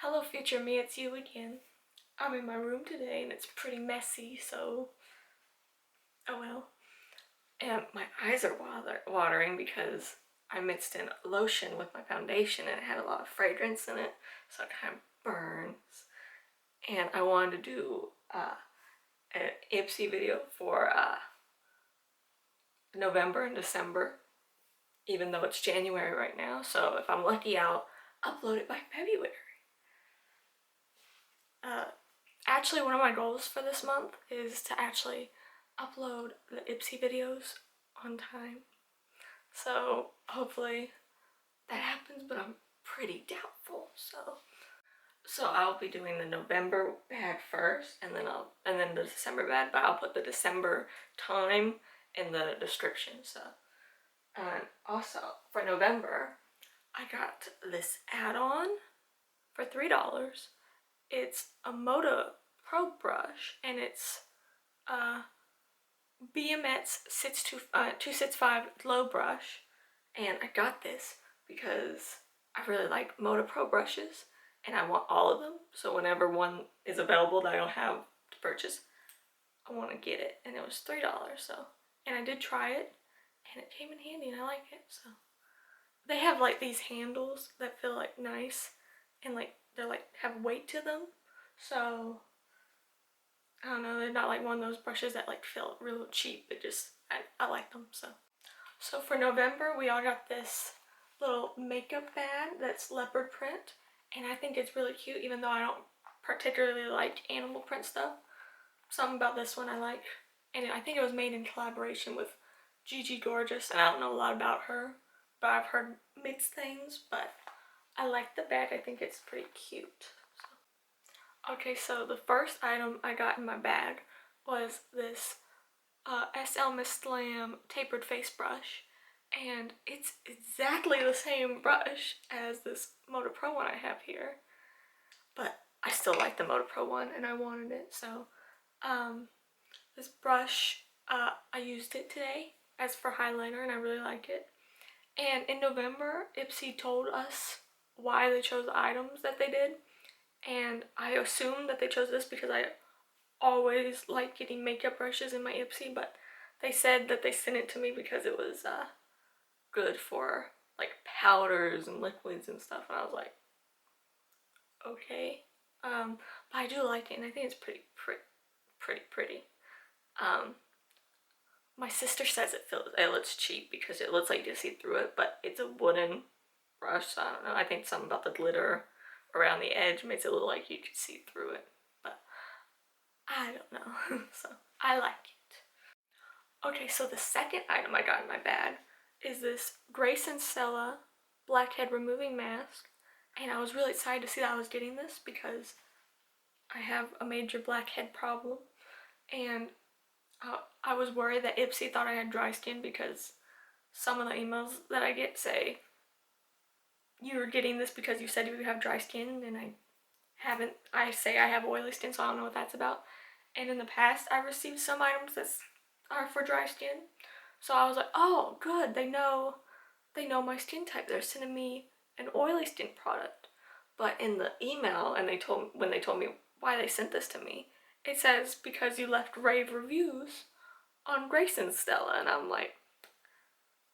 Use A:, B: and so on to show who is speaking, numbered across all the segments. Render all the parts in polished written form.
A: Hello future me, it's you again. I'm in my room today and it's pretty messy, so oh well. And my eyes are watering because I mixed in lotion with my foundation and it had a lot of fragrance in it, so it kind of burns. And I wanted to do an Ipsy video for November and December, even though it's January right now, so if I'm lucky I'll upload it by February. Actually, one of my goals for this month is to actually upload the Ipsy videos on time. So hopefully that happens, but I'm pretty doubtful. So I'll be doing the November bag first, and then the December bag. But I'll put the December time in the description. So, and also for November, I got this add-on for $3. It's a Moto Pro brush, and it's BMX 265 glow brush, and I got this because I really like Moto Pro brushes and I want all of them, so whenever one is available that I don't have to purchase, I want to get it. And it was $3, so, and I did try it and it came in handy and I like it. So they have like these handles that feel like nice and like they're like have weight to them, so I don't know, they're not like one of those brushes that like feel real cheap. It just, I like them. So for November, we all got this little makeup bag that's leopard print, and I think it's really cute, even though I don't particularly like animal print stuff. Something about this one I like, and I think it was made in collaboration with Gigi Gorgeous, and I don't know a lot about her, but I've heard mixed things, but I like the bag. I think it's pretty cute. Okay, so the first item I got in my bag was this SLMISSGLAM tapered face brush, and it's exactly the same brush as this Moto Pro one I have here, but I still like the Moto Pro one and I wanted it. So this brush, I used it today as for highlighter and I really like it. And in November, Ipsy told us why they chose the items that they did, and I assume that they chose this because I always like getting makeup brushes in my Ipsy, but they said that they sent it to me because it was good for like powders and liquids and stuff, and I was like, okay. But I do like it and I think it's pretty pretty. My sister says it looks cheap because it looks like you see through it, but it's a wooden brush, so I don't know. I think something about the glitter around the edge makes it look like you could see through it, but I don't know. So I like it. Okay, so the second item I got in my bag is this Grace and Stella blackhead removing mask, and I was really excited to see that I was getting this because I have a major blackhead problem, and I was worried that Ipsy thought I had dry skin because some of the emails that I get say you were getting this because you said you have dry skin, and I haven't. I say I have oily skin, so I don't know what that's about. And in the past, I received some items that are for dry skin, so I was like, oh, good. They know my skin type. They're sending me an oily skin product. But in the email, and when they told me why they sent this to me, it says because you left rave reviews on Grace and Stella, and I'm like,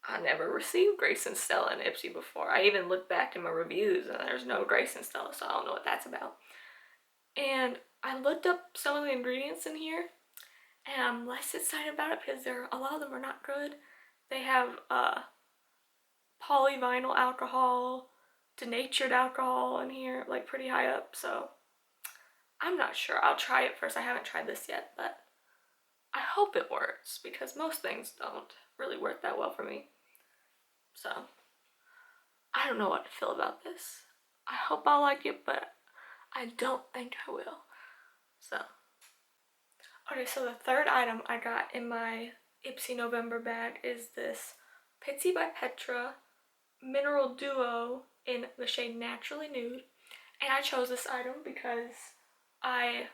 A: I never received Grace and Stella and Ipsy before. I even looked back in my reviews and there's no Grace and Stella, so I don't know what that's about. And I looked up some of the ingredients in here, and I'm less excited about it because a lot of them are not good. They have polyvinyl alcohol, denatured alcohol in here, like pretty high up, so I'm not sure. I'll try it first. I haven't tried this yet, but I hope it works because most things don't really work that well for me. So I don't know what to feel about this. I hope I'll like it, but I don't think I will. So okay, so the third item I got in my Ipsy November bag is this Pitsy by Petra Mineral Duo in the shade Naturally Nude. And I chose this item because I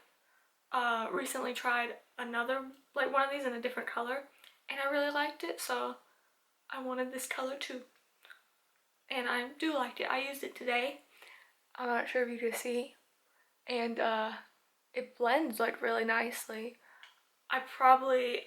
A: recently tried another, like one of these in a different color, and I really liked it, so I wanted this color too. And I do like it. I used it today. I'm not sure if you can see. And it blends like really nicely. I probably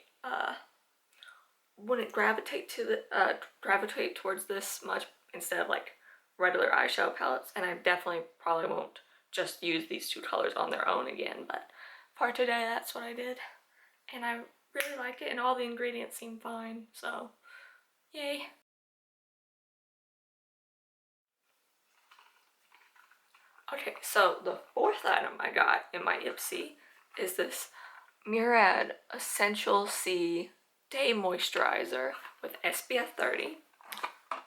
A: wouldn't gravitate to the gravitate towards this much instead of like regular eyeshadow palettes, and I definitely probably won't just use these two colors on their own again, but for today that's what I did, and I really like it, and all the ingredients seem fine, so yay. Okay, so the fourth item I got in my Ipsy is this Murad Essential C Day Moisturizer with SPF 30,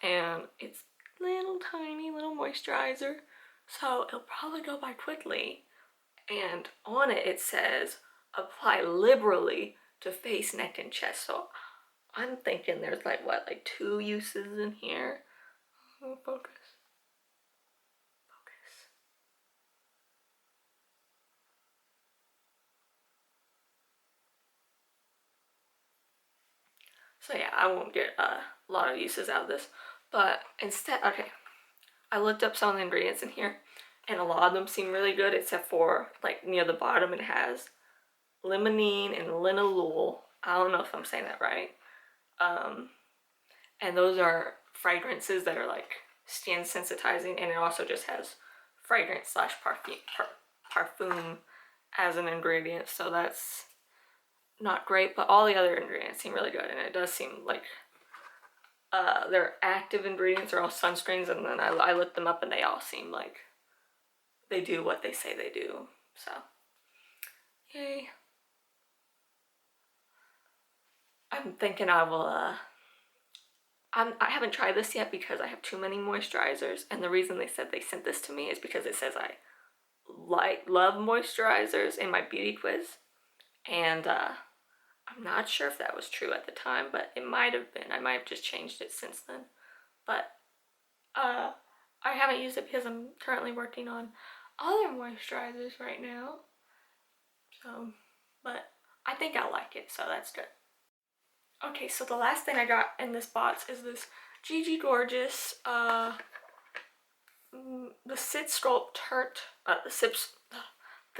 A: and it's little tiny little moisturizer, so it'll probably go by quickly. And on it it says apply liberally to face, neck, and chest, so I'm thinking there's like what, like 2 uses in here. Oh, focus. So yeah, I won't get a lot of uses out of this, but instead, okay, I looked up some of the ingredients in here, and a lot of them seem really good, except for like near the bottom it has limonene and linalool. I don't know if I'm saying that right. And those are fragrances that are like skin sensitizing, and it also just has fragrance slash parfum as an ingredient, so that's not great, but all the other ingredients seem really good, and it does seem like their active ingredients are all sunscreens, and then I looked them up and they all seem like they do what they say they do, so yay. I'm thinking I will I haven't tried this yet because I have too many moisturizers, and the reason they said they sent this to me is because it says I love moisturizers in my beauty quiz, and I'm not sure if that was true at the time, but it might have been. I might have just changed it since then. But I haven't used it because I'm currently working on other moisturizers right now. So, but I think I'll like it, so that's good. Okay, so the last thing I got in this box is this Gigi Gorgeous the Sit Sculpt the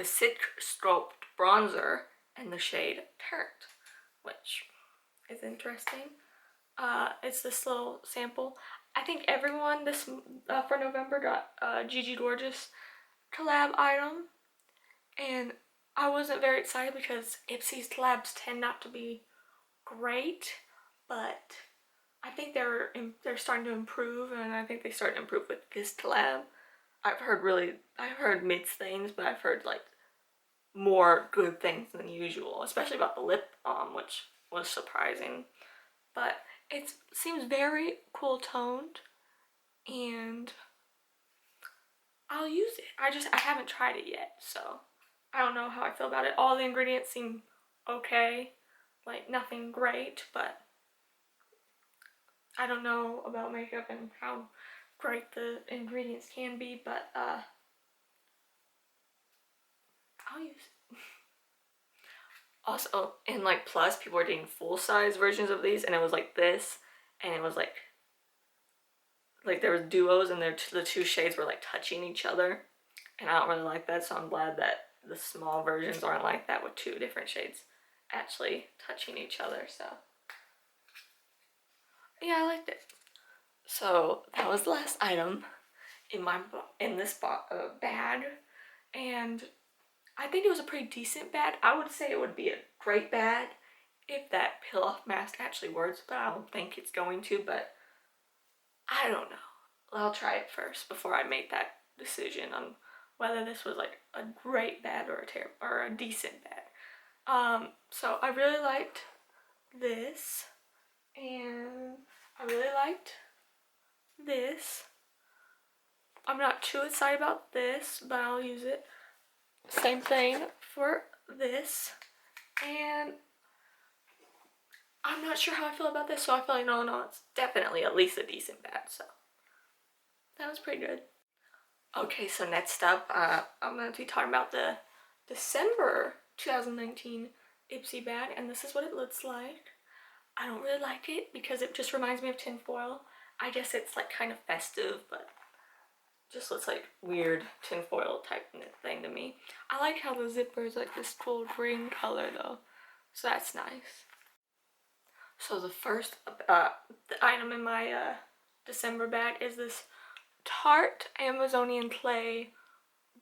A: Sit Sculpt bronzer in the shade Turnt, which is interesting. It's this little sample. I think everyone this for November got a Gigi Gorgeous collab item, and I wasn't very excited because Ipsy's collabs tend not to be great, but I think they're starting to improve, and I think they started to improve with this collab. I've heard mixed things, but I've heard like more good things than usual, especially about the lip balm, which was surprising. But it seems very cool toned, and I'll use it. I haven't tried it yet, so I don't know how I feel about it. All the ingredients seem okay, like nothing great, but I don't know about makeup and how great the ingredients can be, but I'll use it. Also, in like Plus, people were getting full-size versions of these, and it was like this, and it was like there was duos, and the 2 shades were like touching each other, and I don't really like that, so I'm glad that the small versions aren't like that with 2 different shades actually touching each other. So yeah, I liked it. So that was the last item in this bag, and I think it was a pretty decent bag. I would say it would be a great bag if that peel-off mask actually works, but I don't think it's going to, but I don't know. I'll try it first before I make that decision on whether this was like a great bag or a decent bag. So I really liked this, and I really liked this. I'm not too excited about this, but I'll use it. Same thing for this, and I'm not sure how I feel about this, so I feel like no, it's definitely at least a decent bag, so that was pretty good. Okay, so next up, I'm going to be talking about the December 2019 Ipsy bag, and this is what it looks like. I don't really like it because it just reminds me of tinfoil. I guess it's like kind of festive, but Just looks like weird tinfoil type thing to me. I like how the zipper is like this cool green color though, so that's nice. So the first the item in my December bag is this Tarte Amazonian Clay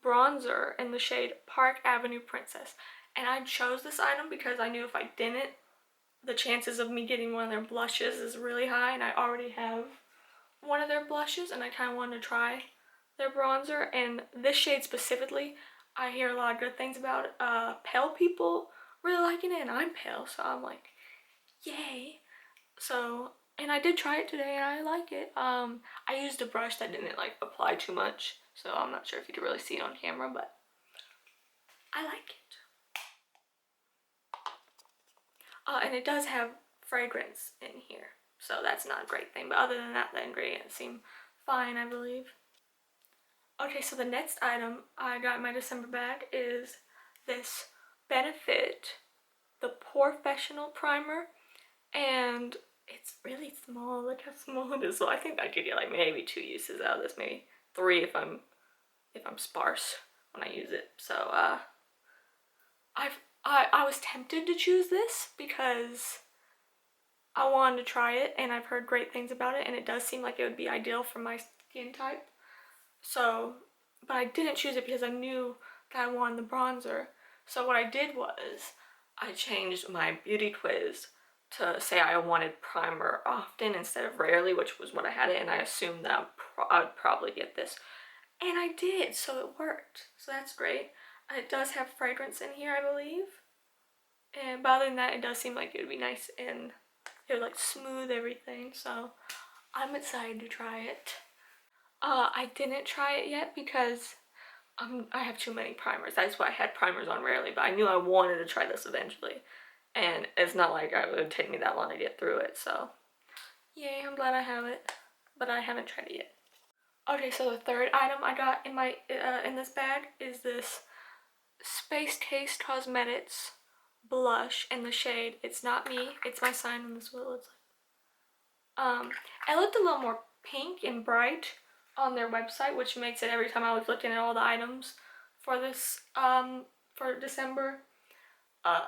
A: bronzer in the shade Park Avenue Princess. And I chose this item because I knew if I didn't, the chances of me getting one of their blushes is really high, and I already have one of their blushes and I kind of wanted to try their bronzer. And this shade specifically, I hear a lot of good things about it. Pale people really liking it, and I'm pale, so I'm like, yay. So, and I did try it today and I like it. I used a brush that didn't like apply too much, so I'm not sure if you can really see it on camera, but I like it. And it does have fragrance in here, so that's not a great thing, but other than that, the ingredients seem fine, I believe. Okay, so the next item I got in my December bag is this Benefit, the Professional Primer, and it's really small. Look how small it is. So I think I could get like maybe 2 uses out of this, maybe 3 if I'm sparse when I use it. So I was tempted to choose this because I wanted to try it, and I've heard great things about it, and it does seem like it would be ideal for my skin type. So, but I didn't choose it because I knew that I wanted the bronzer. So what I did was I changed my beauty quiz to say I wanted primer often instead of rarely, which was what I had it, and I assumed that I'd probably get this. And I did, so it worked. So that's great. It does have fragrance in here, I believe. And other than that, it does seem like it would be nice and it would like smooth everything. So I'm excited to try it. I didn't try it yet because I have too many primers. That's why I had primers on rarely, but I knew I wanted to try this eventually. And it's not like it would take me that long to get through it, so yay, I'm glad I have it, but I haven't tried it yet. Okay, so the third item I got in my in this bag is this Space Taste Cosmetics blush in the shade It's Not Me, It's My Sign, and this is what it looks like. It looked a little more pink and bright on their website, which makes it every time I was looking at all the items for this for December, my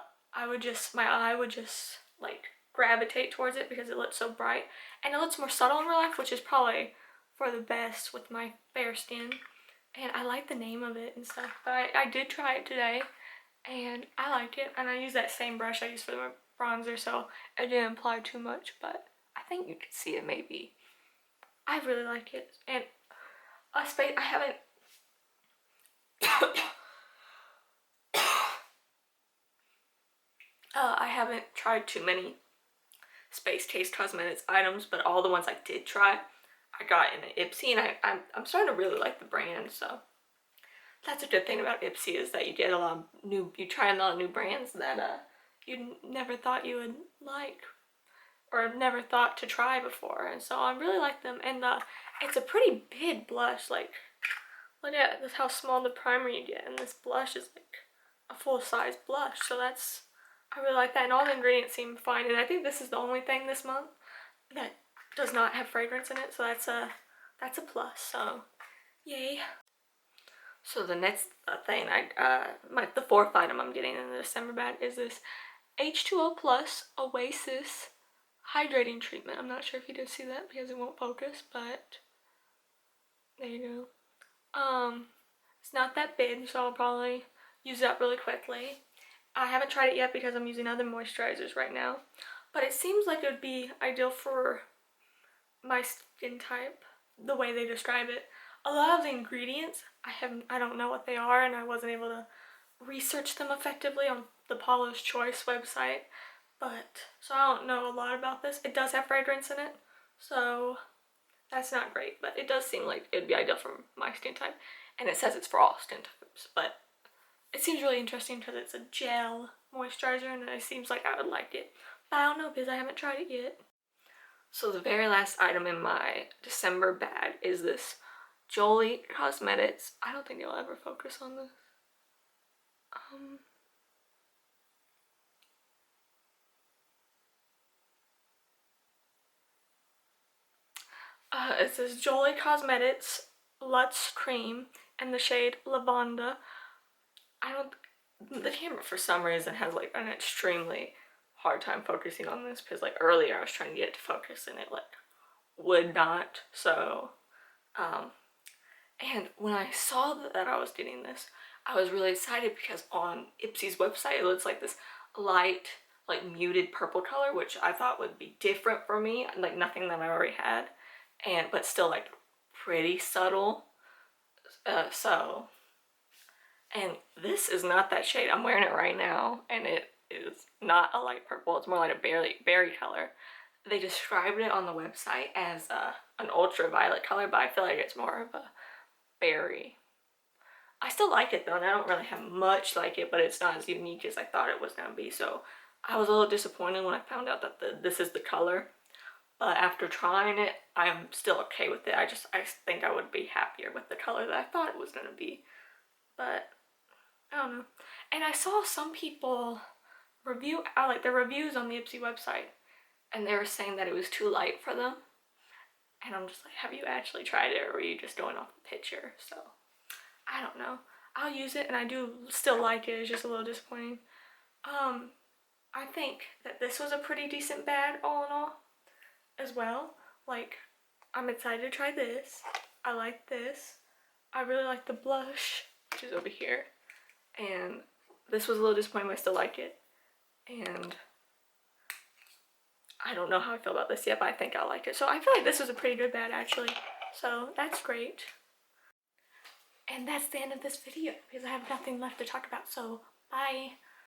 A: eye would just like gravitate towards it because it looks so bright, and it looks more subtle in real life, which is probably for the best with my fair skin. And I like the name of it and stuff, but I did try it today and I liked it, and I used that same brush I used for the bronzer, so it didn't apply too much, but I think you can see it maybe. I really like it. And I haven't I haven't tried too many Space Taste Cosmetics items, but all the ones I did try, I got in an Ipsy, and I'm starting to really like the brand, so that's a good thing about Ipsy, is that you get a lot of you try a lot of new brands that you never thought you would like or never thought to try before, and so I really like them. And it's a pretty big blush. Like, look at this, how small the primer you get, and this blush is like a full-size blush, so I really like that, and all the ingredients seem fine, and I think this is the only thing this month that does not have fragrance in it, so that's a plus, so yay. So the next thing the fourth item I'm getting in the December bag is this H2O Plus Oasis hydrating treatment. I'm not sure if you did see that because it won't focus, but there you go. It's not that big, so I'll probably use it up really quickly. I haven't tried it yet because I'm using other moisturizers right now, but it seems like it would be ideal for my skin type, the way they describe it. A lot of the ingredients, I don't know what they are, and I wasn't able to research them effectively on the Paula's Choice website, so I don't know a lot about this. It does have fragrance in it, so that's not great, but it does seem like it would be ideal for my skin type, and it says it's for all skin types, but it seems really interesting because it's a gel moisturizer, and it seems like I would like it, but I don't know because I haven't tried it yet. So the very last item in my December bag is this Jolie Cosmetics. I don't think it'll ever focus on this. It says Jolie Cosmetics Luxe Cream in the shade Lavanda. The camera for some reason has like an extremely hard time focusing on this, because like earlier I was trying to get it to focus and it like would not. So and when I saw that I was getting this, I was really excited because on Ipsy's website it looks like this light, like muted purple color, which I thought would be different for me, like nothing that I already had, and but still like pretty subtle. And this is not that shade. I'm wearing it right now, and it is not a light purple. It's more like a berry color. They described it on the website as an ultraviolet color, but I feel like it's more of a berry. I still like it though, and I don't really have much like it, but it's not as unique as I thought it was gonna be. So I was a little disappointed when I found out that this is the color. But after trying it, I'm still okay with it. I think I would be happier with the color that I thought it was gonna be. But I don't know. And I saw some people review, like the reviews on the Ipsy website, and they were saying that it was too light for them. And I'm just like, have you actually tried it, or were you just going off the picture? So I don't know. I'll use it, and I do still like it. It's just a little disappointing. I think that this was a pretty decent bag all in all as well. Like, I'm excited to try this. I like this. I really like the blush, which is over here. And this was a little disappointing, but I still like it. And I don't know how I feel about this yet, but I think I like it. So I feel like this was a pretty good bag actually. So that's great. And that's the end of this video because I have nothing left to talk about. So bye.